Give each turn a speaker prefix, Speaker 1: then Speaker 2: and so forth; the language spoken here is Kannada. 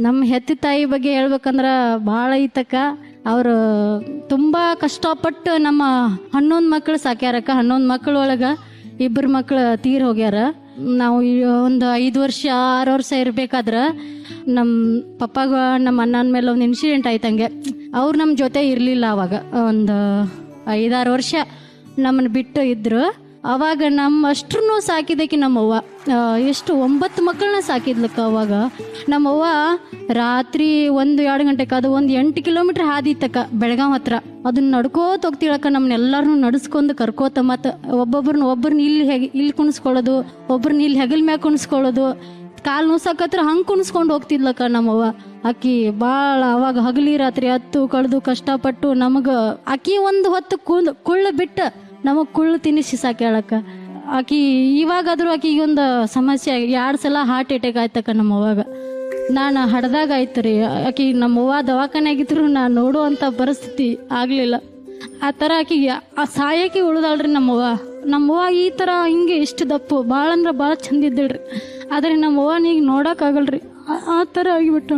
Speaker 1: ನಮ್ಮ ಹೆತ್ತಿ ತಾಯಿ ಬಗ್ಗೆ ಹೇಳ್ಬೇಕಂದ್ರೆ ಭಾಳ ಐತಕ್ಕ. ಅವರು ತುಂಬ ಕಷ್ಟಪಟ್ಟು ನಮ್ಮ 11 ಮಕ್ಕಳು ಸಾಕ್ಯಾರಕ್ಕ. 11 ಮಕ್ಕಳೊಳಗೆ 2 ಮಕ್ಕಳು ತೀರ್ ಹೋಗ್ಯಾರ. ನಾವು ಒಂದು 5 ವರ್ಷ 6 ವರ್ಷ ಇರ್ಬೇಕಾದ್ರೆ ನಮ್ಮ ಪಪ್ಪಾಗ ನಮ್ಮ ಅಣ್ಣನ ಮೇಲೆ ಒಂದು ಇನ್ಸಿಡೆಂಟ್ ಆಯ್ತಂಗೆ. ಅವ್ರು ನಮ್ಮ ಜೊತೆ ಇರಲಿಲ್ಲ. ಅವಾಗ ಒಂದು 5-6 ವರ್ಷ ನಮ್ಮನ್ನು ಬಿಟ್ಟು ಇದ್ರು. ಅವಾಗ ನಮ್ಮ ಅಷ್ಟ್ರೂ ಸಾಕಿದಕ್ಕೆ ನಮ್ಮವ್ವ ಎಷ್ಟು 9 ಮಕ್ಕಳನ್ನ ಸಾಕಿದ್ಲಕ್ಕ. ಅವಾಗ ನಮ್ಮವ್ವ ರಾತ್ರಿ 1-2 ಗಂಟೆಗೆ ಅದು ಒಂದು 8 ಕಿಲೋಮೀಟ್ರ್ ಹಾದಿತ್ತಕ್ಕ ಬೆಳಗಾವ್ ಹತ್ರ. ಅದನ್ನ ನಡ್ಕೋತ ಹೋಗ್ತಿಳಕ್ಕ. ನಮ್ಮನ್ನೆಲ್ಲರನ್ನೂ ನಡ್ಸ್ಕೊಂಡು ಕರ್ಕೋತ ಮತ್ತು ಒಬ್ಬರನ್ನ ಇಲ್ಲಿ ಕುಣಿಸ್ಕೊಳ್ಳೋದು, ಒಬ್ಬರನ್ನ ಇಲ್ಲಿ ಹೆಗಲ್ ಮ್ಯಾಗ ಕುಣಿಸ್ಕೊಳ್ಳೋದು, ಕಾಲು ನುಸಕತ್ರ ಹಂಗೆ ಕುಣಿಸ್ಕೊಂಡು ಹೋಗ್ತಿದ್ಲಕ್ಕ ನಮ್ಮವ್ವ. ಆಕಿ ಭಾಳ ಅವಾಗ ಹಗಲಿ ರಾತ್ರಿ ಹತ್ತು ಕಳೆದು ಕಷ್ಟಪಟ್ಟು ನಮಗೆ ಆಕಿ ಒಂದು ಹೊತ್ತು ಕುಳ್ಳು ಬಿಟ್ಟು ನಮಗೆ ಕುಳ್ಳು ತಿನ್ನಿಸಿ ಸಾಕ್ಯಾಳಕ್ಕ. ಆಕಿ ಇವಾಗಾದರೂ ಆಕಿಗೆ ಒಂದು ಸಮಸ್ಯೆ 2 ಸಲ ಹಾರ್ಟ್ ಅಟ್ಯಾಕ್ ಆಯ್ತಕ್ಕ ನಮ್ಮವ್ವಾಗ. ನಾನು ಹಡ್ದಾಗ ಆಯ್ತು ರೀ. ಆಕಿ ನಮ್ಮವ್ವ ದವಾಖಾನೆಯಾಗಿದ್ರು ನಾನು ನೋಡುವಂಥ ಪರಿಸ್ಥಿತಿ ಆಗಲಿಲ್ಲ. ಆ ಥರ ಆಕಿಗೆ ಆ ಸಾಯಕ್ಕೆ ಉಳಿದಾಳ್ರಿ ನಮ್ಮವ್ವ ಈ ಥರ ಹಿಂಗೆ ಇಷ್ಟು ದಪ್ಪು ಭಾಳ ಅಂದ್ರೆ ಭಾಳ ಚಂದ ಇದ್ದಳ್ರಿ. ಆದರೆ ನಮ್ಮವ್ವನ ಈಗ ನೋಡೋಕ್ಕಾಗಲ್ರಿ, ಆ ಥರ ಆಗಿಬಿಟ್ಟು.